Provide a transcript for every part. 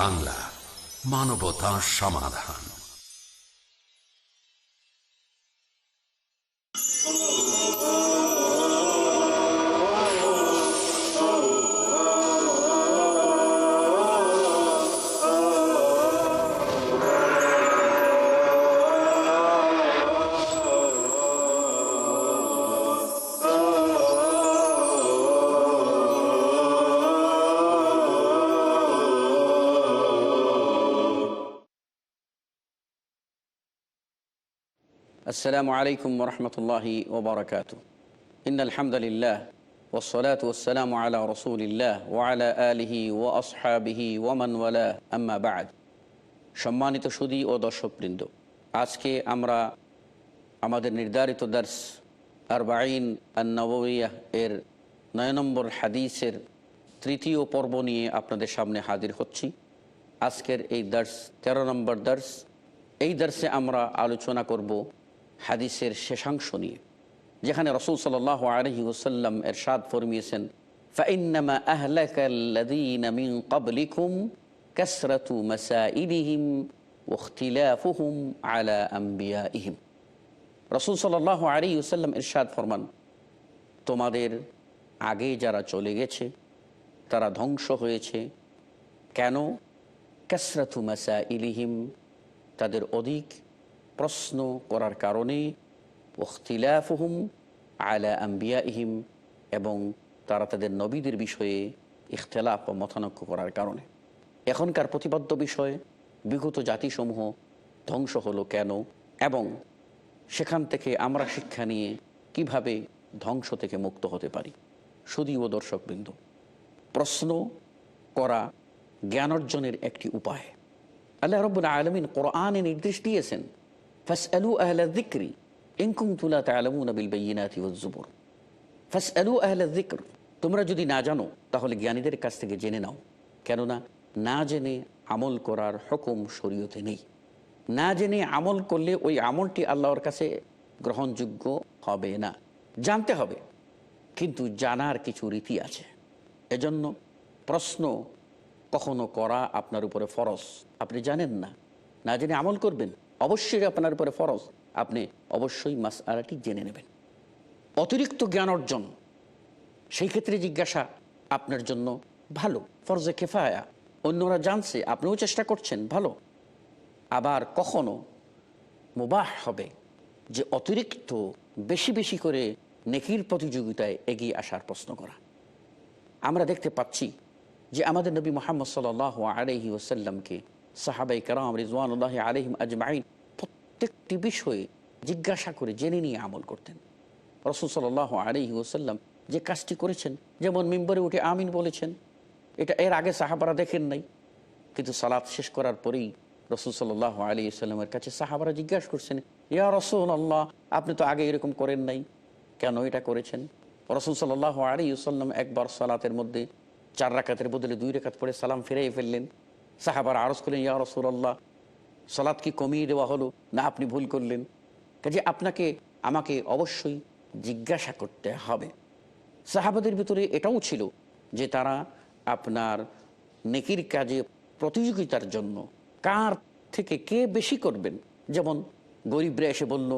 বাংলা, মানবতা সমাধান। আসসালামু আলাইকুম ওরহমতুল্লাহি ওবরাকাতু। ইন্নাল হামদুলিল্লাহ ওয়াসসালাতু ওয়াসসালামু আলা রাসূলিল্লাহ ওয়া আলা আলিহি ওয়া আসহাবিহি ওয়া মান ওয়ালা, আম্মা বা'দ। সম্মানিত সুধী ও দর্শকবৃন্দ, আজকে আমরা আমাদের নির্ধারিত দার্স আরবাঈন আন-নবওয়িয়াহ এর 9 নম্বর হাদিসের তৃতীয় পর্ব নিয়ে আপনাদের সামনে হাজির হচ্ছি। আজকের এই দার্স 13 নম্বর দার্স। এই দার্সে আমরা আলোচনা করব হাদিসের শেষাংশ নিয়ে, যেখানে রাসূল সাল্লাল্লাহু আলাইহি ওয়াসাল্লাম ইরশাদ ফরমিয়েছেন, ফাইন্নামা আহলাকাল্লাযীনা মিন ক্বাবলিকুম কাসরাতু মাসাইলিহিম ওয়া ইখতিলাফুহুম আলা আমবিয়াইহিম। রাসূল সাল্লাল্লাহু আলাইহি ওয়াসাল্লাম ইরশাদ ফরমান, তোমাদের আগে যারা চলে গেছে তারা ধ্বংস হয়েছে কেন? কাসরাতু মাসাইলিহিম, তাদের অধিক প্রশ্ন করার কারণে, ওয়াখতিলাফুহুম আলা আম্বিয়াইহিম, এবং তারা তাদের নবীদের বিষয়ে ইখতিলাফ ও মতানৈক্য করার কারণে। এখনকার প্রতিপাদ্য বিষয়ে বিগত জাতিসমূহ ধ্বংস হলো কেন, এবং সেখান থেকে আমরা শিক্ষা নিয়ে কিভাবে ধ্বংস থেকে মুক্ত হতে পারি। সুধী ও দর্শকবৃন্দ, প্রশ্ন করা জ্ঞান অর্জনের একটি উপায়। আল্লাহ রাব্বুল আলামিন কোরআনে নির্দেশ দিয়েছেন, ফাসআলু আহলা যিকরি ইন কুনতুম লা তা'লামুনা বিল বায়িনাতি ওয়াজ জুবুর। ফাসআলু আহলা যিকর, তোমরা যদি না জানো তাহলে জ্ঞানীদের কাছ থেকে জেনে নাও, কেননা না জেনে আমল করার হুকুম শরীয়তে নেই। না জেনে আমল করলে ওই আমলটি আল্লাহর কাছে গ্রহণযোগ্য হবে না। জানতে হবে, কিন্তু জানার কিছু রীতি আছে। এজন্য প্রশ্ন কখনো করা আপনার উপরে ফরজ। আপনি জানেন না, না জেনে আমল করবেন, অবশ্যই আপনার উপরে ফরজ। আপনি অবশ্যই মাসআলাটি জেনে নেবেন। অতিরিক্ত জ্ঞান অর্জন, সেই ক্ষেত্রে জিজ্ঞাসা আপনার জন্য ভালো, ফরজে কিফায়া, অন্যরা জানছে আপনিও চেষ্টা করছেন, ভালো। আবার কখনো মুবাহ হবে যে অতিরিক্ত বেশি বেশি করে নেকির প্রতিযোগিতায় এগিয়ে আসার প্রশ্ন করা। আমরা দেখতে পাচ্ছি যে আমাদের নবী মুহাম্মদ সাল্লাল্লাহু আলাইহি ওয়াসাল্লামকে সাহাবায়ে কেরাম রিজওয়ানুল্লাহি আলাইহিম আজমাইন প্রত্যেকটি বিষয়ে জিজ্ঞাসা করে জেনে নিয়ে আমল করতেন। রাসূল সাল্লাল্লাহু আলাইহি ওয়াসাল্লাম যে কাজটি করেছেন, যেমন মিম্বরে উঠে আমিন বলেছেন, এটা এর আগে সাহাবারা দেখেন নাই। কিন্তু সালাত শেষ করার পরেই রাসূল সাল্লাল্লাহু আলাইহি ওয়াসাল্লামের কাছে সাহাবারা জিজ্ঞাসা করছেন, ইয়া রাসূলুল্লাহ, আপনি তো আগে এরকম করেন নাই, কেন এটা করেছেন? রাসূল সাল্লাল্লাহু আলাইহি ওয়াসাল্লাম একবার সালাতের মধ্যে 4 রাকাতের বদলে 2 রাকাত পড়ে সালাম ফিরিয়ে ফেললেন। সাহাবারা আরজ করলেন, ইয়া রাসূলুল্লাহ, সালাত কি কমিয়ে দেওয়া হলো, না আপনি ভুল করলেন? কাজে আমাকে অবশ্যই জিজ্ঞাসা করতে হবে। সাহাবাদের ভিতরে এটাও ছিল যে তারা আপনার নেকির কাজে প্রতিযোগিতার জন্য কার থেকে কে বেশি করবেন। যেমন গরিবরা এসে বলল,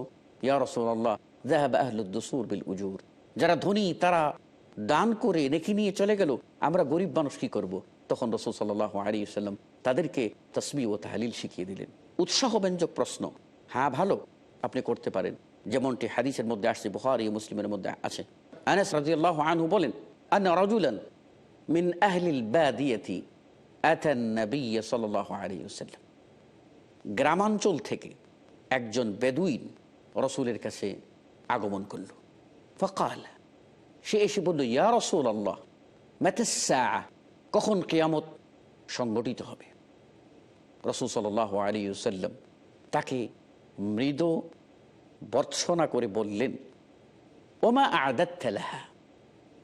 ইয়া রাসূলুল্লাহ, যাহাবা আহলুদ দুসুর বিল উজুর, যারা ধনী তারা দান করে নেকি নিয়ে চলে গেল, আমরা গরিব মানুষ কি করব? তখন রাসূল সাল্লাল্লাহু আলাইহি ওয়াসাল্লাম তাদেরকে তাসবিহ ও তাহলিল শিখিয়ে দিলেন। উৎসাহব্যঞ্জক প্রশ্ন, হ্যাঁ ভালো, আপনি করতে পারেন। যেমনটি হাদিসের মধ্যে আসছে, বুখারী ও মুসলিমের মধ্যে আছে। আনাস রাদিয়াল্লাহু আনহু বলেন, আন্না রাজুলান মিন আহলিল বাদিয়াতি আতান নবী সাল্লাল্লাহু আলাইহি ওয়াসাল্লাম, গ্রামাঞ্চল থেকে একজন বেদুইন রাসূলের কাছে আগমন করল। ফাকাল, সে এসে বলল, ইয়া রাসূলুল্লাহ, মাতাস সাআ, কখন কিয়ামত সংঘটিত হবে? রাসূল সাল্লাল্লাহু আলাইহি ওয়াসাল্লাম তাকে মৃদু ভর্ৎসনা করে বললেন, ওমা আ'দাদতা লাহা,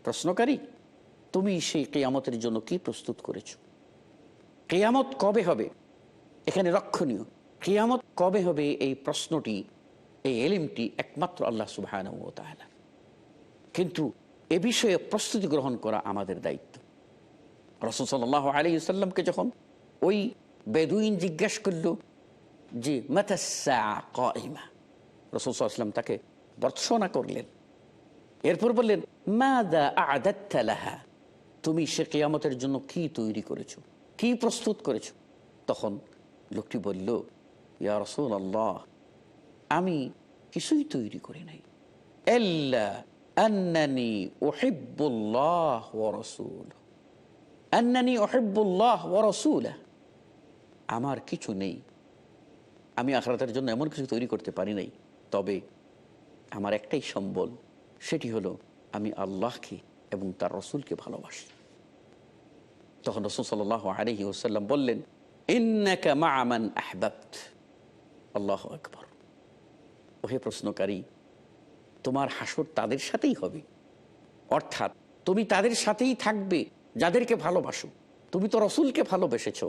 প্রশ্নকারী, তুমি সেই কিয়ামতের জন্য কি প্রস্তুত করেছ? কিয়ামত কবে হবে এখানে লক্ষণীয়। কিয়ামত কবে হবে এই প্রশ্নটি, এই ইলমটি একমাত্র আল্লাহ সুবহানাহু ওয়া তাআলা। কিন্তু এ বিষয়ে প্রস্তুতি গ্রহণ করা আমাদের দায়িত্ব। রাসূল সাল্লাল্লাহু আলাইহি ওয়াসাল্লামকে যখন ওই বেদুইন জিজ্ঞেস করলো যে মাতাস-সা কাইমা, রাসূল সাল্লাল্লাহু আলাইহি ওয়াসাল্লাম তাকে ভর্ৎসনা করলেন। এরপর বললেন মাযা আ'দাদতা লাহা, তুমি সে কিয়ামতের জন্য কি তৈরি করেছো, কি প্রস্তুত করেছো? তখন লোকটি বলল, ইয়া রাসূলাল্লাহ, আমি কিছুই তৈরি করি নাই, ইল্লা আন্নানি উহিব্বুল্লাহ ওয়া রাসূলুহু, আন্নানি উহিব্বুল্লাহ ওয়া রাসূলুহু, আমার কিছু নেই, আমি আখিরাতের জন্য এমন কিছু তৈরি করতে পারি নাই, তবে আমার একটাই সম্বল, সেটি হলো আমি আল্লাহকে এবং তার রসুলকে ভালোবাসি। তখন রাসূল সাল্লাল্লাহু আলাইহি ওয়াসাল্লাম বললেন, ইন্নাকা মা'a মান আহবাবত। আল্লাহু আকবার। ওহে প্রশ্নকারী, তোমার হাসর তাদের সাথেই হবে, অর্থাৎ তুমি তাদের সাথেই থাকবে যাদেরকে ভালোবাসো। তুমি তো রসুলকে ভালোবেসেছো,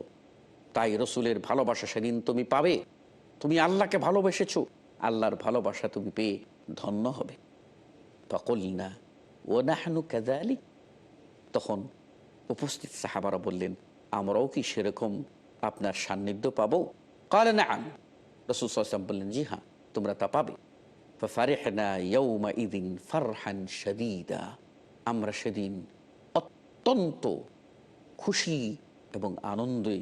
তাই রসুলের ভালোবাসা সেদিন তুমি পাবে। তুমি আল্লাহকে ভালোবেসেছো, আল্লাহর ভালোবাসা তুমি পেয়ে ধন্য হবে। ফাকুলনা ওয়া নাহনু কাযালিক। তখন উপস্থিত সাহাবারা বললেন, আমরাও কি সেরকম আপনার সান্নিধ্য পাবো? ক্বালা না'আম। রাসূল সাল্লাল্লাহু আলাইহি ওয়াসাল্লাম বললেন, জি হ্যাঁ, তোমরা তা পাবে। ফাফারিহনা ইয়াওমাইযিন ফারহান শাদীদা। আমরা সেদিন অত্যন্ত খুশি এবং আনন্দে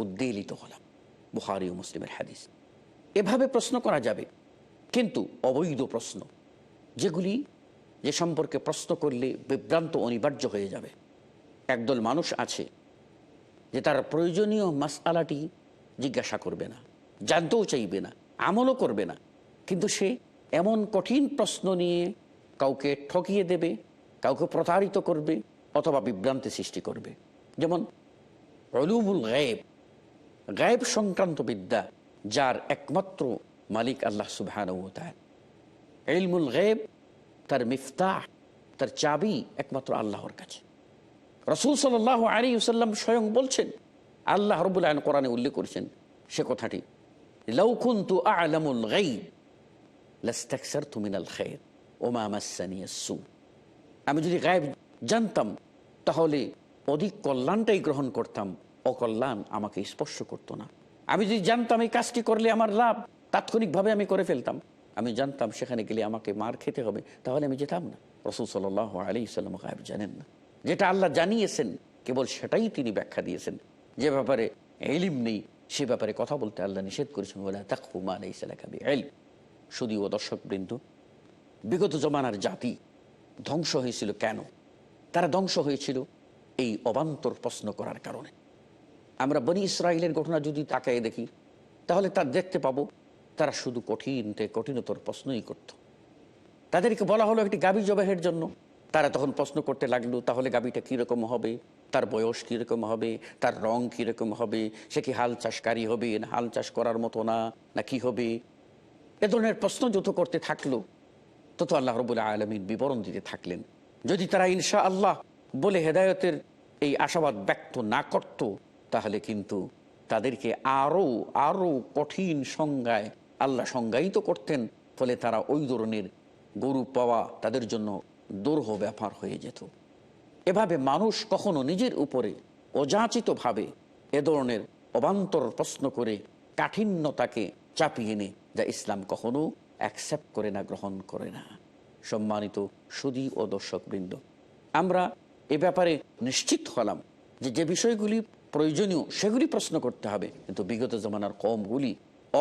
উদ্বেলিত হলাম। বুখারী ও মুসলিমের হাদিস। এভাবে প্রশ্ন করা যাবে, কিন্তু অবৈধ প্রশ্ন, যে সম্পর্কে প্রশ্ন করলে বিভ্রান্ত অনিবার্য হয়ে যাবে। একদল মানুষ আছে যে তার প্রয়োজনীয় মাসআলাটি জিজ্ঞাসা করবে না, জানতেও চাইবে না, আমলও করবে না, কিন্তু সে এমন কঠিন প্রশ্ন নিয়ে কাউকে ঠকিয়ে দেবে, কাউকে প্রতারিত করবে, অথবা বিভ্রান্তি সৃষ্টি করবে। যেমন উলুমুল গায়ব, গায়ব সংক্রান্ত বিদ্যা, যার একমাত্র মালিক আল্লাহ সুবহানাহু ওয়া তাআলা। ইলমুল গায়ব, তার মিফতাহ, তার চাবি একমাত্র আল্লাহর কাছে। রাসূল সাল্লাল্লাহু আলাইহি ওয়াসাল্লাম স্বয়ং বলছেন, আল্লাহ রাব্বুল আলামিন কোরআনে উল্লেখ করেছেন সে কথাটি, লাউ কুনতু আ'লামুল গায়ব লাস্তাকসারতু মিনাল খায়র ওয়া মা মাসসানিয়াস সু। আমি যদি গায়ব জানতাম তাহলে অধিক কল্যাণটাই গ্রহণ করতাম, অকল্যাণ আমাকে স্পর্শ করতো না। আমি যদি জানতাম এই কাজটি করলে আমার লাভ, তাৎক্ষণিকভাবে আমি করে ফেলতাম। আমি জানতাম সেখানে গেলে আমাকে মার খেতে হবে, তাহলে আমি যেতাম না। রাসূল সাল্লাল্লাহু আলাইহি ওয়াসাল্লাম গায়ব জানেন না। যেটা আল্লাহ জানিয়েছেন কেবল সেটাই তিনি ব্যাখ্যা দিয়েছেন। যে ব্যাপারে ইলম নেই সে ব্যাপারে কথা বলতে আল্লাহ নিষেধ করেছেন, ওয়ালা তাকফু মা লাইসা লাকা বিইলম। শুধু ও দর্শকবৃন্দ, বিগত জমানার জাতি ধ্বংস হয়েছিল কেন? তারা ধ্বংস হয়েছিল এই অবান্তর প্রশ্ন করার কারণে। আমরা বনি ইসরাইলের ঘটনা যদি তাকায় দেখি, তাহলে তা দেখতে পাবো তারা শুধু কঠিনতর প্রশ্নই করত। তাদেরকে বলা হলো একটি গাভী জবাহের জন্য, তারা তখন প্রশ্ন করতে লাগলো, তাহলে গাভীটা কীরকম হবে, তার বয়স কীরকম হবে, তার রং কীরকম হবে, সে কি হাল চাষকারী হবে না হাল চাষ করার মতো না কি হবে। এ ধরনের প্রশ্ন যত করতে থাকলো তত আল্লাহ রাব্বুল আলামিন বিবরণ দিতে থাকলেন। যদি তারা ইনশাআল্লাহ বলে হেদায়েতের এই আশাবাদ ব্যক্ত না করত, তাহলে কিন্তু তাদেরকে আরো আরো কঠিন সংজ্ঞায় আল্লাহ সংজ্ঞায়িত করতেন। ফলে তারা ওই ধরনের গরু পাওয়া তাদের জন্য দুরূহ ব্যাপার হয়ে যেত। এভাবে মানুষ কখনো নিজের উপরে অযাচিতভাবে এ ধরনের অবান্তর প্রশ্ন করে কাঠিন্যতাকে চাপিয়ে নেয়, যা ইসলাম কখনো অ্যাকসেপ্ট করে না, গ্রহণ করে না। সম্মানিত সুধী ও দর্শকবৃন্দ, আমরা এ ব্যাপারে নিশ্চিত হলাম যে বিষয়গুলি প্রয়োজনীয় সেগুলি প্রশ্ন করতে হবে, কিন্তু বিগত জমানার কওমগুলি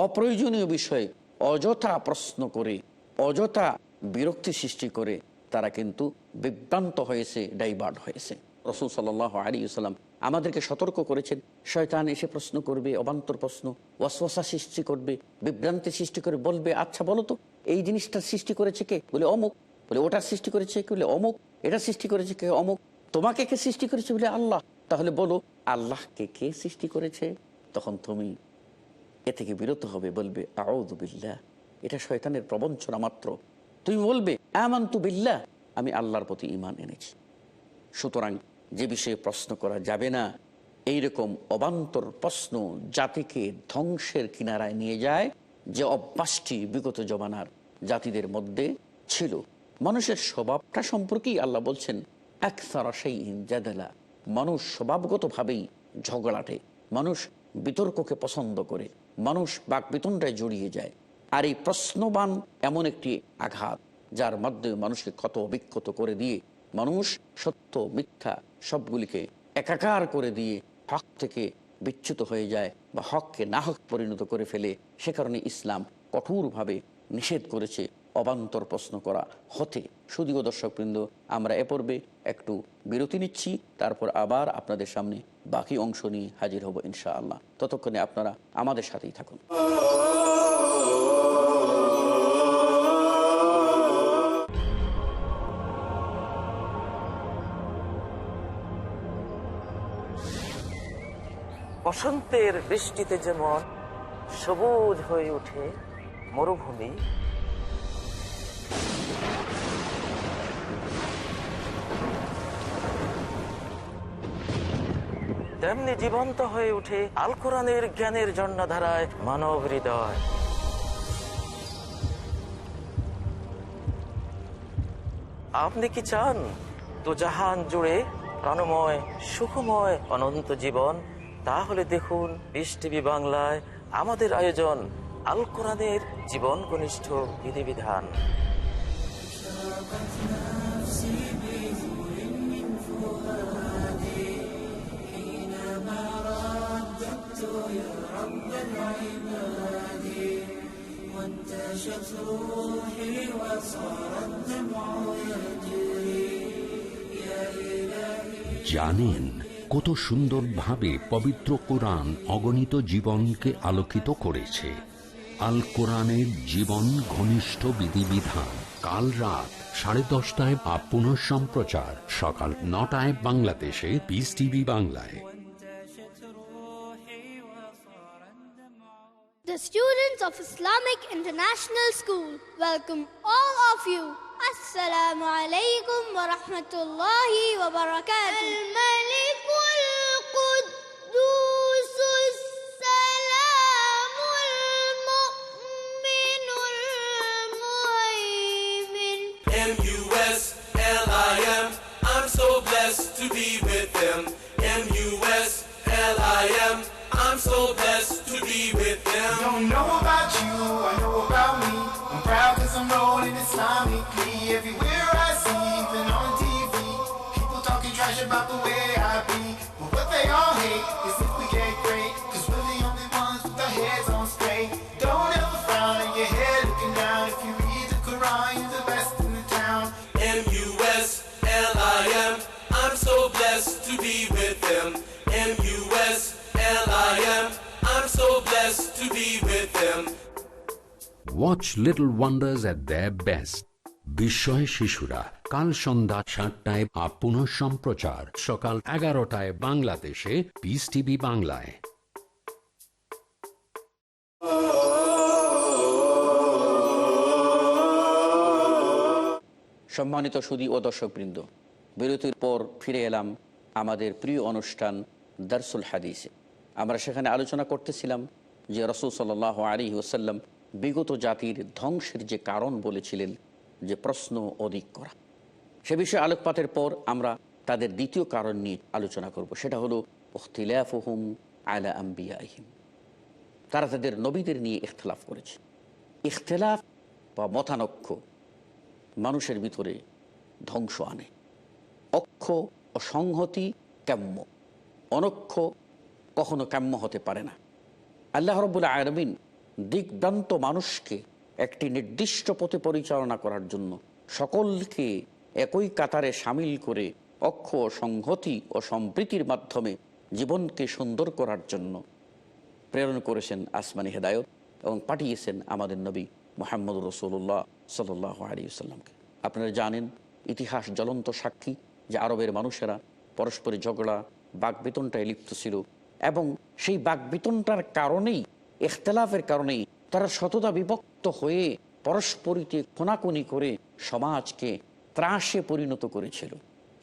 অপ্রয়োজনীয় বিষয়ে অযথা প্রশ্ন করে, অযথা বিরক্তি সৃষ্টি করে তারা কিন্তু বিভ্রান্ত হয়েছে, ডাইভার্ট হয়েছে। রাসূল সাল্লাল্লাহু আলাইহি ওয়াসাল্লাম আমাদেরকে সতর্ক করেছেন, শয়তান এসে প্রশ্ন করবে, অবান্তর প্রশ্ন, ওয়াসওয়াসা সৃষ্টি করবে, বিভ্রান্তি সৃষ্টি করে বলবে, আচ্ছা বলো তো এই জিনিসটার সৃষ্টি করেছে কে? বলে অমুক। বলে ওটার সৃষ্টি করেছে কে? বলে অমুক। এটা সৃষ্টি করেছে কে? অমুক। তোমাকে কে সৃষ্টি করেছে? বলে আল্লাহ। তাহলে বলো আল্লাহকে কে সৃষ্টি করেছে? তখন তুমি এ থেকে বিরত হবে, বলবে আউযু বিল্লাহ, এটা শয়তানের প্রবঞ্চনা মাত্র। তুমি বলবে আমানতু বিল্লাহ, আমি আল্লাহর প্রতি ঈমান এনেছি। সুতরাং যে বিষয়ে প্রশ্ন করা যাবে না, এইরকম অবান্তর প্রশ্ন জাতিকে ধ্বংসের কিনারায় নিয়ে যায়, যে অভ্যাসটি বিগত জমানার জাতিদের মধ্যে ছিল। মানুষের স্বভাবটা সম্পর্কেই আল্লাহ বলছেন আকসারা শাইইন জাদালা, মানুষ স্বভাবগতভাবেই ঝগড়াটে, মানুষ বিতর্ককে পছন্দ করে, মানুষ বাকবিতণ্ডায় জড়িয়ে যায়। আর এই প্রশ্নবান এমন একটি আঘাত যার মাধ্যমে মানুষকে ক্ষত বিক্ষত করে দিয়ে মানুষ সত্য মিথ্যা সবগুলিকে একাকার করে দিয়ে হক থেকে বিচ্যুত হয়ে যায় বা হককে নাহক পরিণত করে ফেলে। সে কারণে ইসলাম কঠোরভাবে নিষেধ করেছে অবান্তর প্রশ্ন করা হতে। শুধুও দর্শকবৃন্দ, আমরা এ পর্বে একটু বিরতি নিচ্ছি, তারপর আবার আপনাদের সামনে বাকি অংশ নিয়ে হাজির হব ইনশাআল্লাহ। ততক্ষণে আপনারা আমাদের সাথেই থাকুন। বসন্তের বৃষ্টিতে যেমন সবুজ হয়ে ওঠে মরুভূমি, তেমনি জীবন্ত হয়ে ওঠে আল কোরআনের জ্ঞানের ঝর্ণাধারায় মানব হৃদয়। আপনি কি চান তো জাহান জুড়ে প্রাণময় সুখময় অনন্ত জীবন? তাহলে দেখুন পিস টিভি বাংলায় আমাদের আয়োজন আল কোরআনের জীবন ঘনিষ্ঠ বিধিবিধান। জানেন কত সুন্দরভাবে পবিত্র কোরআন অগণিত জীবনকে আলোকিত করেছে? আল কোরআনের জীবন ঘনিষ্ঠ বিধিবিধান কাল রাত 10:30 বা পুনঃ সম্প্রচার সকাল 9টায় বাংলাদেশে পিস টিভি বাংলায়। The students of Islamic International School welcome all of you. Assalamu alaikum wa rahmatullahi wa barakatuh. Al-Malikul Quddusus Salamul Mu'minul Muhaymin. M-U-S-L-I-M, I'm so blessed to be with them. M-U-S-L-I-M, I'm so blessed to be with them. Don't know about you, I know about me. I'm proud cause I'm rolling Islamically. Everywhere I see, even on TV, people talking trash about the way I be. But what they all hate is if we get great, cause we're the only ones with our heads on straight. Don't ever frown on your head looking down. If you read the Quran, you're the best in the town. M-U-S-L-I-M, I'm so blessed to be with them. M-U-S-L-I-M, I'm so blessed to be with them. Watch Little Wonders at their best. বিস্ময় শিশুরা কাল সন্ধ্যা 7টায় বা পুনঃ সম্প্রচার সকাল 11টায় বাংলাদেশে piece TV বাংলায়। সম্মানিত সুধী ও দর্শকবৃন্দ, বিরতির পর ফিরে এলাম আমাদের প্রিয় অনুষ্ঠান দারসুল হাদিসে। আমরা সেখানে আলোচনা করতেছিলাম যে রাসূল সাল্লাল্লাহু আলাইহি ওয়াসাল্লাম বিগত জাতির ধ্বংসের যে কারণ বলেছিলেন যে প্রশ্ন অধিক করা। সে বিষয়ে আলোকপাতের পর আমরা তাদের দ্বিতীয় কারণ নিয়ে আলোচনা করব, সেটা হলো ইখতিলাফুহুম আলা আম্বিয়াইহিম। তারা তাদের নবীদের নিয়ে ইখতিলাফ করেছে। ইখতিলাফ বা মতানৈক্য মানুষের ভিতরে ধ্বংস আনে। অক্ষ ও সংহতি কাম্য, অনক্ষ কখনো কাম্য হতে পারে না। আল্লাহ রাব্বুল আলামিন দিকভ্রান্ত মানুষকে একটি নির্দিষ্ট পথে পরিচালনা করার জন্য সকলকে একই কাতারে সামিল করে অক্ষ সংহতি ও সম্প্রীতির মাধ্যমে জীবনকে সুন্দর করার জন্য প্রেরণ করেছেন আসমানি হেদায়ত এবং পাঠিয়েছেন আমাদের নবী মুহাম্মদ রাসূলুল্লাহ সাল্লাল্লাহু আলাইহি ওয়াসাল্লামকে। আপনারা জানেন, ইতিহাস জ্বলন্ত সাক্ষী যে আরবের মানুষেরা পরস্পরের ঝগড়া বাকবিতণ্ডায় লিপ্ত ছিল এবং সেই বাকবিতণ্ডার কারণেই, ইখতিলাফের কারণেই তারা শতদা বিভক্ত হয়ে পরস্পরিতে খুনাখুনি করে সমাজকে ত্রাসে পরিণত করেছিল।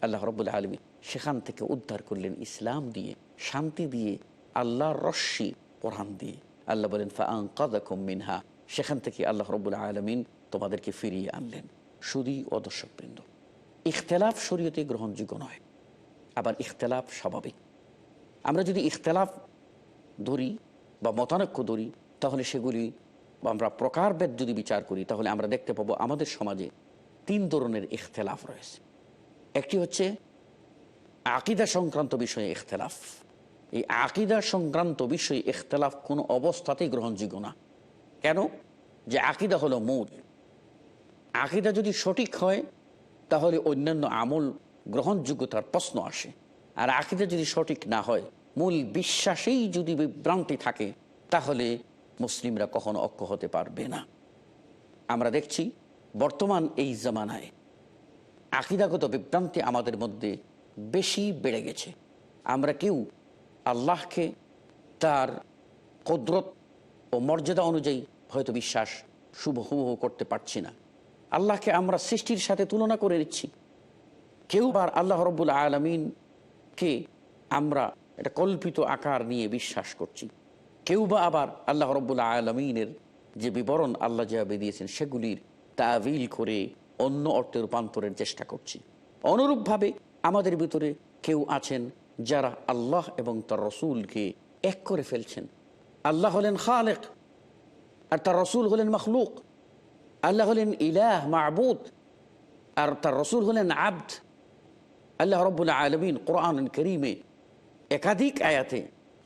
আল্লাহ রাব্বুল আলামিন সেখান থেকে উদ্ধার করলেন ইসলাম দিয়ে, শান্তি দিয়ে, আল্লাহর রশ্মি কোরআন দিয়ে। আল্লাহ বলেন ফাআনকাযাকুম মিনহা, সেখান থেকে আল্লাহ রাব্বুল আলামিন তোমাদেরকে ফিরিয়ে আনলেন। শুধু ও দর্শকবৃন্দ, ইখতিলাফ শরীয়তে গ্রহণযোগ্য নয়, আবার ইখতিলাফ স্বাভাবিক। আমরা যদি ইখতিলাফ ধরি বা মতানৈক্য ধরি, তাহলে সেগুলি বা আমরা প্রকারভেদ যদি বিচার করি, তাহলে আমরা দেখতে পাবো আমাদের সমাজে 3 ধরনের ইখতিলাফ রয়েছে। একটি হচ্ছে আকীদা সংক্রান্ত বিষয়ে ইখতিলাফ। এই আকীদা সংক্রান্ত বিষয়ে ইখতিলাফ কোনো অবস্থাতেই গ্রহণযোগ্য না। কেন? যে আকীদা হলো মূল। আকীদা যদি সঠিক হয় তাহলে অন্যান্য আমল গ্রহণযোগ্যতার প্রশ্ন আসে। আর আকীদা যদি সঠিক না হয়, মূল বিশ্বাসেই যদি বিভ্রান্তি থাকে, তাহলে মুসলিমরা কখনো ঐক্য হতে পারবে না। আমরা দেখছি বর্তমান এই জামানায় আকীদাগত বিভ্রান্তি আমাদের মধ্যে বেশি বেড়ে গেছে। আমরা কেউ আল্লাহকে তার কুদরত ও মর্যাদা অনুযায়ী হয়তো বিশ্বাস হুবহু করতে পারছি না। আল্লাহকে আমরা সৃষ্টির সাথে তুলনা করে দিচ্ছি। কেউ আবার আল্লাহ রাব্বুল আলামিনকে আমরা এটা কল্পিত আকার নিয়ে বিশ্বাস করছি। কেউ বা আবার আল্লাহ রাব্বুল আলামিনের যে বিবরণ আল্লাহ যেভাবে দিয়েছেন সেগুলির তাবিল করে অন্য অর্থে রূপান্তরের চেষ্টা করছি। অনুরূপভাবে আমাদের ভিতরে কেউ আছেন যারা আল্লাহ এবং তার রসুলকে এক করে ফেলছেন। আল্লাহ হলেন খালেক আর তার রসুল হলেন মখলুক। আল্লাহ হলেন ইলাহ মাবুদ আর তার রসুল হলেন আবদ। আল্লাহ রাব্বুল আলামিন কোরআন কারীমে একাধিক আয়াতে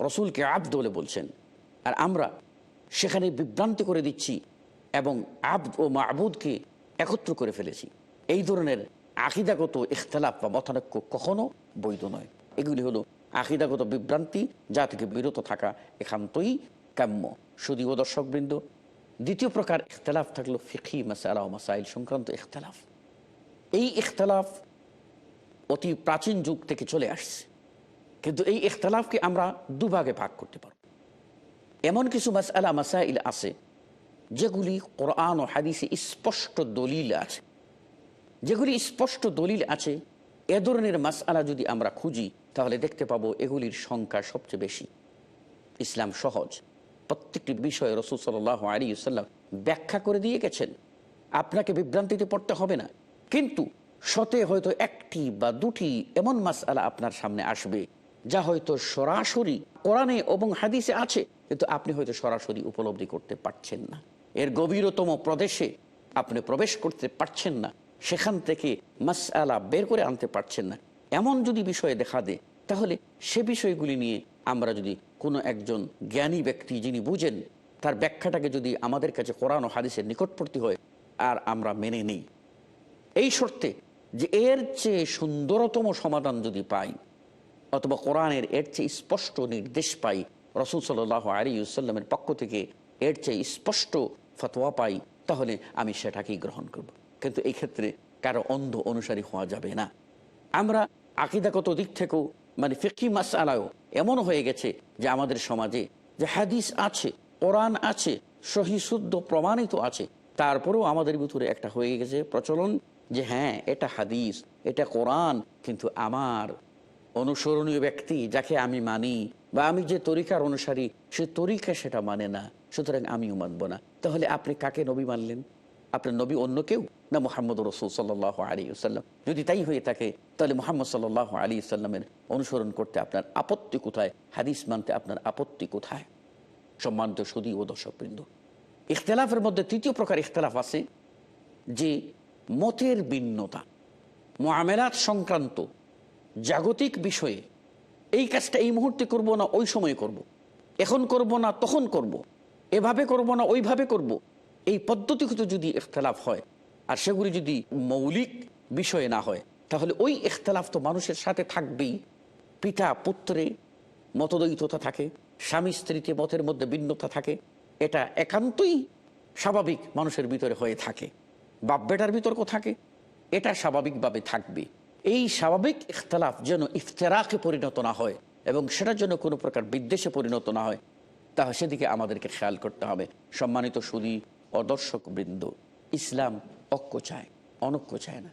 রসুলকে আবদ বলে বলছেন, আর আমরা সেখানে বিভ্রান্তি করে দিচ্ছি এবং আবদ ও মাবুদকে একত্র করে ফেলেছি। এই ধরনের আকীদাগত ইখতিলাফ বা মতানৈক্য কখনো বৈধ নয়। এগুলি হলো আকীদাগত বিভ্রান্তি, যা থেকে বিরত থাকা একান্তই কাম্য। শুধু দর্শকবৃন্দ, দ্বিতীয় প্রকার ইখতিলাফ থাকলো ফিকহি মাসালা ও মাসাইল সংক্রান্ত ইখতিলাফ। এই ইখতিলাফ অতি প্রাচীন যুগ থেকে চলে আসছে, কিন্তু এই ইখতিলাফকে আমরা দুভাগে ভাগ করতে পারব। এমন কিছু মাসআলা মাসাইল আছে যেগুলি কোরআন ও হাদিসে স্পষ্ট দলিল আছে। যেগুলি স্পষ্ট দলিল আছে, এ ধরনের মাসআলা যদি আমরা খুঁজি তাহলে দেখতে পাবো এগুলির সংখ্যা সবচেয়ে বেশি। ইসলাম সহজ, প্রত্যেকটি বিষয়ে রাসূল সাল্লাল্লাহু আলাইহি ওয়াসাল্লাম ব্যাখ্যা করে দিয়ে গেছেন। আপনাকে বিভ্রান্তিতে পড়তে হবে না। কিন্তু শতে হয়তো একটি বা দুটি এমন মাসআলা আপনার সামনে আসবে যা হয়তো সরাসরি কোরআনে এবং হাদিসে আছে, কিন্তু আপনি হয়তো সরাসরি উপলব্ধি করতে পারছেন না। এর গভীরতম প্রদেশে আপনি প্রবেশ করতে পারছেন না, সেখান থেকে মাসআলা বের করে আনতে পারছেন না। এমন যদি বিষয়ে দেখা দেয়, তাহলে সে বিষয়গুলি নিয়ে আমরা যদি কোনো একজন জ্ঞানী ব্যক্তি যিনি বুঝেন তার ব্যাখ্যাটাকে যদি আমাদের কাছে কোরআন ও হাদিসের নিকটবর্তী হয় আর আমরা মেনে নিই, এই শর্তে যে এর চেয়ে সুন্দরতম সমাধান যদি পাই অথবা কোরআনের এর চেয়ে স্পষ্ট নির্দেশ পাই, রাসূল সাল্লাল্লাহু আলাইহি ওয়াসাল্লামের পক্ষ থেকে এর চেয়ে স্পষ্ট ফতোয়া পাই, তাহলে আমি সেটাকেই গ্রহণ করব। কিন্তু এই ক্ষেত্রে কারো অন্ধ অনুসারী হওয়া যাবে না। আমরা আকীদাগত দিক থেকেও মানে ফিকহি মাসআলাও এমন হয়ে গেছে যে আমাদের সমাজে যে হাদিস আছে, কোরআন আছে, সহিহ শুদ্ধ প্রমাণিত আছে, তারপরেও আমাদের ভিতরে একটা হয়ে গেছে প্রচলন যে হ্যাঁ এটা হাদিস, এটা কোরআন, কিন্তু আমার অনুসরণীয় ব্যক্তি যাকে আমি মানি বা আমি যে তরিকার অনুসারী সে তরিকা সেটা মানে না, সুতরাং আমিও মানব না। তাহলে আপনি কাকে নবী মানলেন? আপনার নবী অন্য কেউ না মুহাম্মদ রাসূল সাল্লাল্লাহু আলাইহি ওয়াসাল্লাম? যদি তাই হয়ে থাকে তাহলে মুহাম্মদ সাল্লাল্লাহু আলাইহি ওয়াসাল্লামের অনুসরণ করতে আপনার আপত্তি কোথায়? হাদিস মানতে আপনার আপত্তি কোথায়? সম্মানিত সুধী ও দর্শকবৃন্দ, ইখতিলাফের মধ্যে তৃতীয় প্রকার ইখতিলাফ আছে যে মতের ভিন্নতা। মুআমালাত সংক্রান্ত জাগতিক বিষয়ে এই কাজটা এই মুহূর্তে করব না ওই সময় করব, এখন করব না তখন করব, এভাবে করব না ওইভাবে করব, এই পদ্ধতিগত যদি ইখতিলাফ হয় আর সেগুলি যদি মৌলিক বিষয়ে না হয়, তাহলে ওই ইখতিলাফ তো মানুষের সাথে থাকবেই। পিতা পুত্রে মতদ্বৈততা থাকে, স্বামী স্ত্রীতে মতের মধ্যে ভিন্নতা থাকে, এটা একান্তই স্বাভাবিক মানুষের ভিতরে হয়ে থাকে। বাপ বেটার বিতর্ক থাকে, এটা স্বাভাবিকভাবে থাকবে। এই স্বাভাবিক ইখতিলাফ যেন ইফতিরাকে পরিণত না হয় এবং সেটার জন্য কোনো প্রকার বিদ্বেষে পরিণত না হয়, তাহলে সেদিকে আমাদেরকে খেয়াল করতে হবে। সম্মানিত সুধী ও দর্শক বৃন্দ, ইসলাম ঐক্য চায়, অনৈক্য চায় না।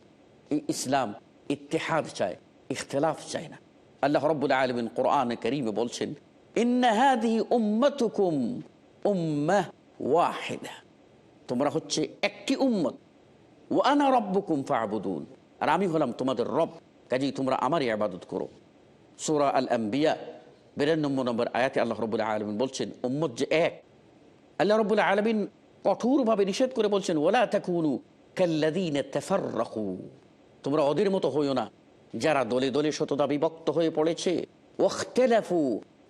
এই ইসলাম ইত্তেহাদ চায়, ইখতিলাফ চায় না। আল্লাহ রাব্বুল আলামিন কোরআনে কারীমে বলছেন, ইন্না হাযিহি উম্মাতুকুম উম্মাহ ওয়াহিদা, তোমরা হচ্ছে একটি উম্মত, ওয়া আনা রাব্বুকুম ফা'বুদুন, আর আমি হলাম তোমাদের রব, কাজেই তোমরা আমারই ইবাদত করো। সূরা আল আম্বিয়া 92 নম্বর আয়াতে আল্লাহ রাব্বুল আলামিন বলছেন উম্মত যে এক, আল্লাহ রাব্বুল আলামিন কঠোরভাবে নিষেধ করে বলছেন ওয়ালা তাকুনু কাল্লাযীনা তাফাররাকু, তোমরা ওদের মতো হইও না যারা দলে দলে শতদা বিভক্ত হয়ে পড়েছে। ওয়াখতালাফু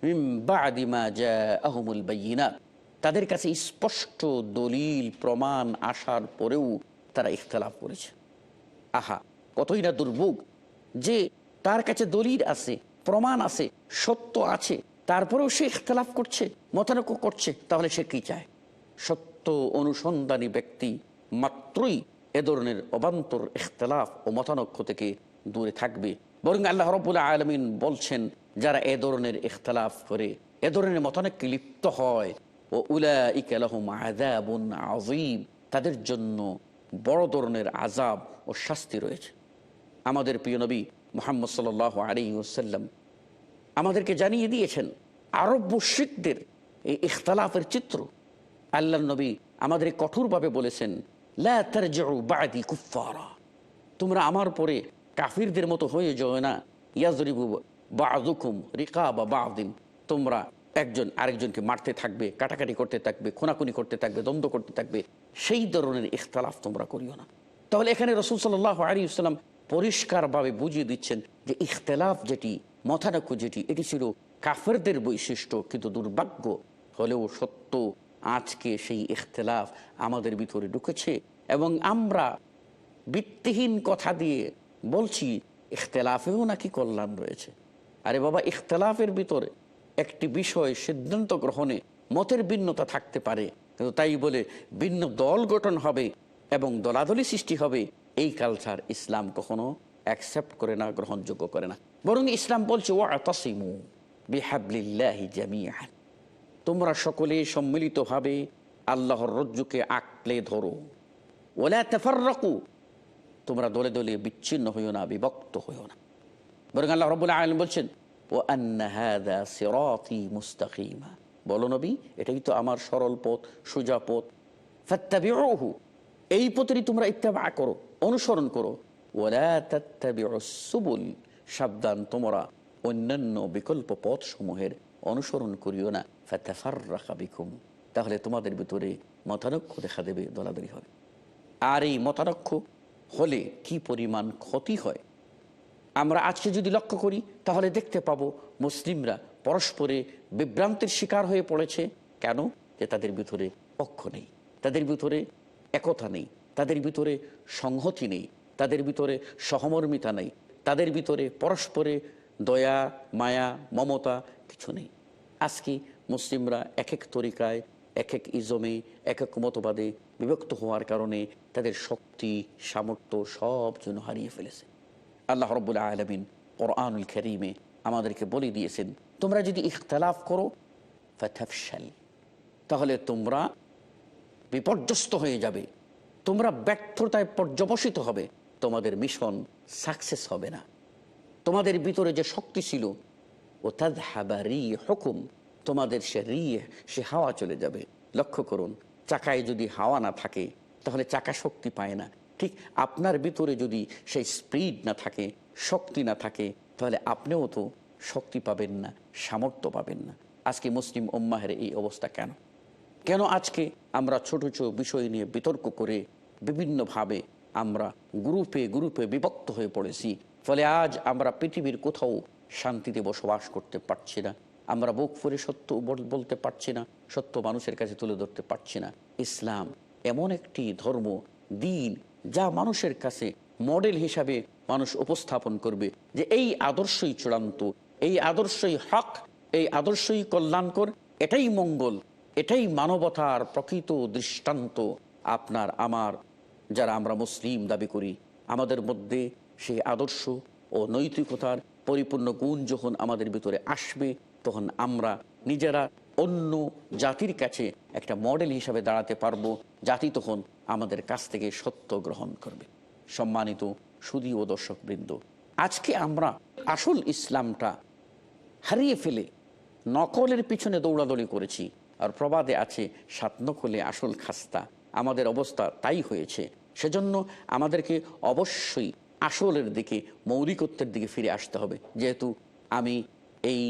মিন বা'দি মা জাআহুমুল বায়িনাত, তাদের কাছে স্পষ্ট দলিল প্রমাণ আসার পরেও তারা ইখতিলাফ করেছে। আহা, কতই না দুর্ভোগ যে তার কাছে দলিল আছে, প্রমাণ আছে, সত্য আছে, তারপরেও সে ইখতিলাফ করছে, মতানৈক্য করছে। তাহলে সে কি চায়? সত্য অনুসন্ধানী ব্যক্তি মাত্রই এ ধরনের অবান্তর ইখতিলাফ ও মতানৈক্য থেকে দূরে থাকবে। বরং আল্লাহ রাব্বুল আলামিন বলছেন যারা এ ধরনের ইখতিলাফ করে, এ ধরনের মতানৈক্যে লিপ্ত হয়, ও উলাইকা লাহুম আযাবুন আযীম, তাদের জন্য বড় ধরনের আযাব ও শাস্তি রয়েছে। আমাদের প্রিয় নবী মুহাম্মদ সাল্লাল্লাহু আলাইহি ওয়াসাল্লাম আমাদেরকে জানিয়ে দিয়েছেন আরব মুশরিকদের এই ইখতিলাফের চিত্র। আল্লাহর নবী আমাদের কঠোরভাবে বলেছেন লা তারজিউ বা'দি কুফারা, তোমরা আমার পরে কাফিরদের মতো হয়ে যাও না। ইয়াজরিবু বা'দুকুম রিকাবা বা'দিন, তোমরা একজন আরেকজনকে মারতে থাকবে, কাটাকাটি করতে থাকবে, খুনাখুনি করতে থাকবে, দ্বন্দ্ব করতে থাকবে, সেই ধরনের ইখতিলাফ তোমরা করিও না। তাহলে এখানে রাসূল সাল্লাল্লাহু আলাইহি ওয়াসাল্লাম পরিষ্কারভাবে বুঝিয়ে দিচ্ছেন যে ইখতিলাফ যেটি, মতানৈক্য যেটি, এটি ছিল কাফেরদের বৈশিষ্ট্য। কিন্তু দুর্ভাগ্য হলেও সত্য, আজকে সেই ইখতিলাফ আমাদের ভিতরে ঢুকেছে এবং আমরা ভিত্তিহীন কথা দিয়ে বলছি ইখতিলাফেও নাকি কল্যাণ রয়েছে। আরে বাবা, ইখতিলাফের ভিতরে একটি বিষয় সিদ্ধান্ত গ্রহণে মতের ভিন্নতা থাকতে পারে, কিন্তু তাই বলে ভিন্ন দল গঠন হবে এবং দলাদলি সৃষ্টি হবে, এই কালচার ইসলাম কখনো অ্যাকসেপ্ট করে না, গ্রহণযোগ্য করে না। বরং ইসলাম বলছে ওয়াতাসিমু বিহাবলিল্লাহি জামিআন, তোমরা সকলে সম্মিলিতভাবে আল্লাহর রজ্জুকে আঁকড়ে ধরো। ওয়ালা তাফাররাকু, তোমরা দলে দলে বিচ্ছিন্ন হইও না, বিভক্ত হইও না। বরং আল্লাহ রাব্বুল আলামিন বলছেন ওয়া আন্না হাযা সিরাতি মুস্তাকিমা, বলো নবী এটাই তো আমার সরল পথ, সোজা পথ। ফাত্তাবিউহু, এই পথেরই তোমরা ইত্তেবা করো, অনুসরণ করো। ওয়ালা তাত্তাবিউস সুবুল, সাবধান তোমরা অন্যান্য বিকল্প পথ সমূহের অনুসরণ করিও না। ফাতাফাররাকা বিকুম, তাহলে তোমাদের ভিতরে মতানৈক্য দেখা দেবে, দলাদলি হবে। আর এই মতানৈক্য হলে কি পরিমাণ ক্ষতি হয় আমরা আজকে যদি লক্ষ্য করি তাহলে দেখতে পাবো মুসলিমরা পরস্পরে বিভ্রান্তির শিকার হয়ে পড়েছে। কেন? যে তাদের ভিতরে পক্ষ নেই, তাদের ভিতরে একতা নেই, তাদের ভিতরে সংহতি নেই, তাদের ভিতরে সহমর্মিতা নেই, তাদের ভিতরে পরস্পরে দয়া মায়া মমতা কিছু নেই। আজকে মুসলিমরা এক এক তরিকায়, এক এক ইজমে, এক এক মতবাদে বিভক্ত হওয়ার কারণে তাদের শক্তি সামর্থ্য সব যেন হারিয়ে ফেলেছে। আল্লাহ রাব্বুল আলামিন কোরআনুল কারীমে আমাদেরকে বলে দিয়েছেন তোমরা যদি ইখতিলাফ করো ফাতাফশাল, তাহলে তোমরা বিপর্যস্ত হয়ে যাবে, তোমরা ব্যর্থতায় পর্যবসিত হবে, তোমাদের মিশন সাকসেস হবে না। তোমাদের ভিতরে যে শক্তি ছিল ও তাযহাবা রিহুকুম, তোমাদের সে হাওয়া চলে যাবে। লক্ষ্য করুন, চাকায় যদি হাওয়া না থাকে তাহলে চাকা শক্তি পায় না। ঠিক আপনার ভিতরে যদি সেই স্পিড না থাকে, শক্তি না থাকে, তাহলে আপনিও তো শক্তি পাবেন না, সামর্থ্য পাবেন না। আজকে মুসলিম উম্মাহের এই অবস্থা কেন? কেন আজকে আমরা ছোট ছোট বিষয় নিয়ে বিতর্ক করে বিভিন্নভাবে আমরা গ্রুপে গ্রুপে বিভক্ত হয়ে পড়েছি? ফলে আজ আমরা পৃথিবীর কোথাও শান্তিতে বসবাস করতে পারছি না, আমরা বুক ফুলে সত্য বলতে পারছি না, সত্য মানুষের কাছে তুলে ধরতে পারছি না। ইসলাম এমন একটি ধর্ম, দিন, যা মানুষের কাছে মডেল হিসাবে মানুষ উপস্থাপন করবে যে এই আদর্শই চূড়ান্ত, এই আদর্শই হক, এই আদর্শই কল্যাণকর, এটাই মঙ্গল, এটাই মানবতার প্রকৃত দৃষ্টান্ত। আপনার আমার যারা আমরা মুসলিম দাবি করি, আমাদের মধ্যে সেই আদর্শ ও নৈতিকতার পরিপূর্ণ গুণ যখন আমাদের ভিতরে আসবে, তখন আমরা নিজেরা অন্য জাতির কাছে একটা মডেল হিসাবে দাঁড়াতে পারবো। জাতি তখন আমাদের কাছ থেকে সত্য গ্রহণ করবে। সম্মানিত সুধী ও দর্শকবৃন্দ, আজকে আমরা আসল ইসলামটা হারিয়ে ফেলে নকলের পিছনে দৌড়াদৌড়ি করেছি। আর প্রবাদে আছে, সাত নকলে আসল খাস্তা। আমাদের অবস্থা তাই হয়েছে। সেজন্য আমাদেরকে অবশ্যই আসলের দিকে, মৌলিকত্বের দিকে ফিরে আসতে হবে। যেহেতু আমি এই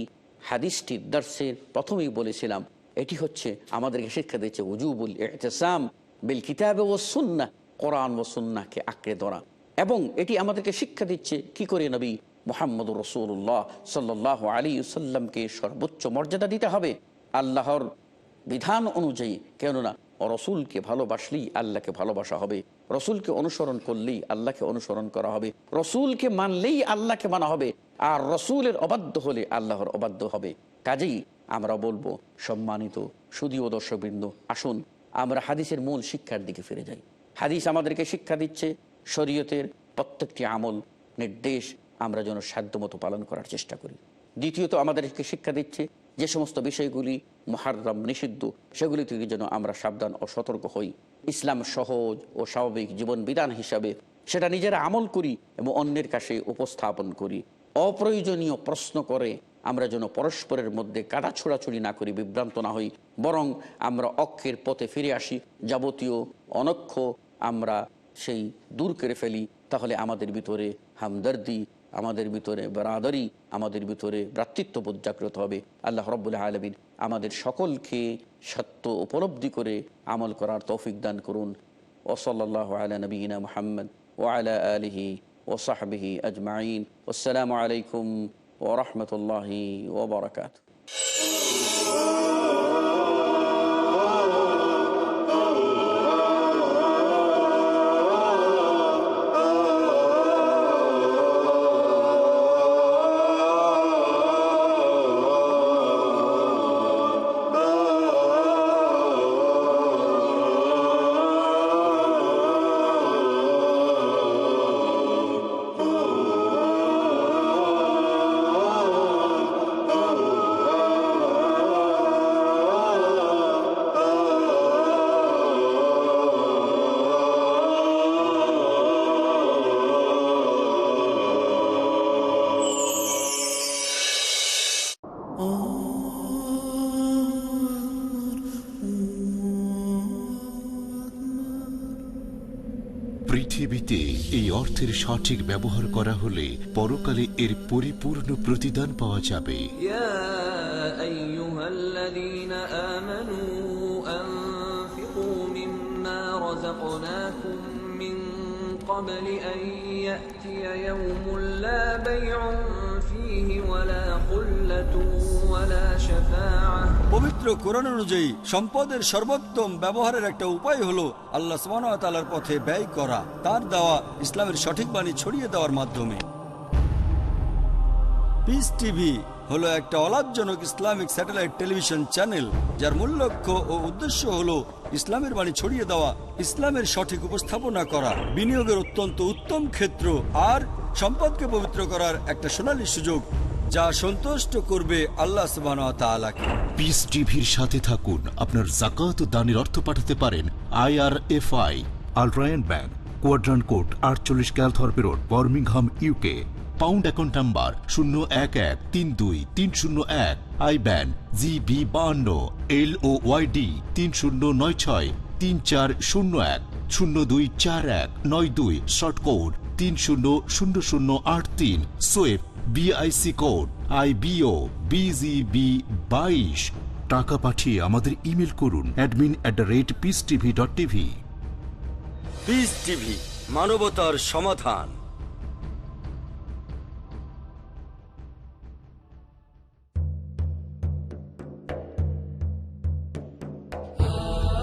হাদিসটির দার্সের প্রথমেই বলেছিলাম, এটি হচ্ছে আমাদেরকে শিক্ষা দিচ্ছে উজুবুল ইতিসাম বিল কিতাবে ও সুন্নাহ, কোরআন ও সুন্নাহকে আঁকড়ে ধরা। এবং এটি আমাদেরকে শিক্ষা দিচ্ছে কি করে নবী মুহাম্মদুর রাসূলুল্লাহ সাল্লাল্লাহু আলাইহি ওয়াসাল্লামকে সর্বোচ্চ মর্যাদা দিতে হবে আল্লাহর বিধান অনুযায়ী। কেননা রসুলকে ভালোবাসলেই আল্লাহকে ভালোবাসা হবে, রসুলকে অনুসরণ করলেই আল্লাহকে অনুসরণ করা হবে, রসুলকে মানলেই আল্লাহকে মানা হবে, আর রসুলের অবাধ্য হলে আল্লাহর অবাধ্য হবে। কাজেই আমরা বলবো, সম্মানিত সুধীয় দর্শকবৃন্দ, আসুন আমরা হাদিসের মূল শিক্ষার দিকে ফিরে যাই। হাদিস আমাদেরকে শিক্ষা দিচ্ছে শরীয়তের প্রত্যেকটি আমল নির্দেশ আমরা যেন সাধ্যমতো পালন করার চেষ্টা করি। দ্বিতীয়ত আমাদেরকে শিক্ষা দিচ্ছে যে সমস্ত বিষয়গুলি মুহাররম নিষিদ্ধ, সেগুলি থেকে যেন আমরা সাবধান ও সতর্ক হই। ইসলাম সহজ ও স্বাভাবিক জীবন বিধান হিসাবে সেটা নিজেরা আমল করি এবং অন্যের কাছে উপস্থাপন করি। অপ্রয়োজনীয় প্রশ্ন করে আমরা যেন পরস্পরের মধ্যে কাটা ছোড়াছুড়ি না করি, বিভ্রান্ত না হই, বরং আমরা অক্ষের পথে ফিরে আসি, যাবতীয় অনক্ষ আমরা সেই দূর করে ফেলি। তাহলে আমাদের ভিতরে হামদর্দি, আমাদের ভিতরে বরাদরি, আমাদের ভিতরে ভ্রাতৃত্ববোধ জাগ্রত হবে। আল্লাহ রাব্বুল আলামিন আমাদের সকলকে সত্য উপলব্ধি করে আমল করার তৌফিক দান করুন। ওয়া সাল্লাল্লাহু আলা নবিয়িনা মুহাম্মদ ওয়া আলা আলিহি ওয়া সাহবিহি আজমাইন। আসসালামু আলাইকুম ওয়া রাহমাতুল্লাহি ওয়া বারাকাতুহু। পৃথিবীতে এই অর্থের সঠিক ব্যবহার করা হলে পরকালে এর পরিপূর্ণ প্রতিদান পাওয়া যাবে। ইয়া আইয়ুহাল্লাযীনা আমানু আনফিকু মিম্মা রাযাকনাকুম মিন ক্বাবলি আন ইয়াতিয়া ইয়াওমুন লা বাইউন ফীহি ওয়ালা খুল্লাতুন ওয়ালা শাফাআহ। পবিত্র কোরআন অনুযায়ী সম্পদের সর্বোত্তম ব্যবহারের একটা উপায় হলো আল্লাহ সুবহানাহু ওয়া তাআলার পথে ব্যয় করা, তার দেওয়া ইসলামের সঠিক বাণী ছড়িয়ে দেওয়ার মাধ্যমে। পিস টিভি হলো একটা অলাভজনক ইসলামিক স্যাটেলাইট টেলিভিশন চ্যানেল, যার মূল লক্ষ্য ও উদ্দেশ্য হলো ইসলামের বাণী ছড়িয়ে দেওয়া, ইসলামের সঠিক উপস্থাপনা করা, বিনিয়োগের অত্যন্ত উত্তম ক্ষেত্র আর সম্পদকে পবিত্র করার একটা সোনালী সুযোগ, যা সন্তুষ্ট করবে আল্লাহ সুবহানাহু ওয়া তাআলাকে। পিস টিভির সাথে থাকুন। আপনার যাকাত ও দানের অর্থ পাঠাতে পারেন IRFI, আল Ryan bank, quadrant code 48 Calthorpe road, Birmingham, UK। Pound account number 01132301, IBAN GB52 LOYD 30963401 024192, short code 300083, Swift BIC code IBO BGB22। টাকা পাঠিয়ে আমাদের ইমেল করুন admin@peacetv.tv। পিস টিভি, মানবতার সমাধান।